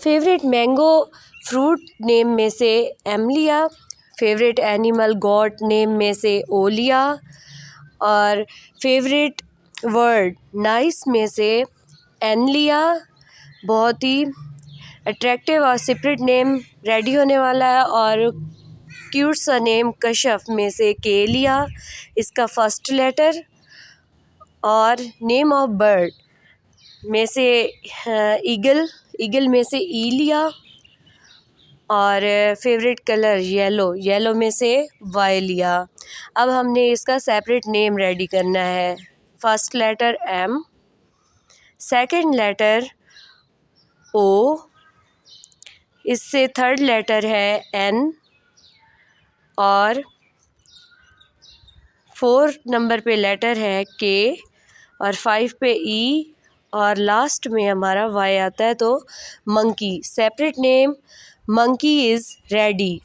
Favourite mango fruit name में से एमलिया, favourite animal God name में से ओलिया, और फेवरेट वर्ड नाइस में से एनलिया। बहुत ही अट्रैक्टिव और सेपरेट नेम रेडी होने वाला है, और क्यूट सा नेम कशफ में से केलिया, इसका फर्स्ट लेटर, और नेम ऑफ बर्ड में से ईगल, ईगल में से ईलिया, और फेवरेट कलर येलो, येलो में से वायलिया। अब हमने इसका सेपरेट नेम रेडी करना है। First letter M, second letter O, इससे थर्ड लेटर है एन, और 4 नंबर पे लेटर है के, और 5 पे ई, और लास्ट में हमारा वाई आता है, तो monkey. Separate name monkey is ready.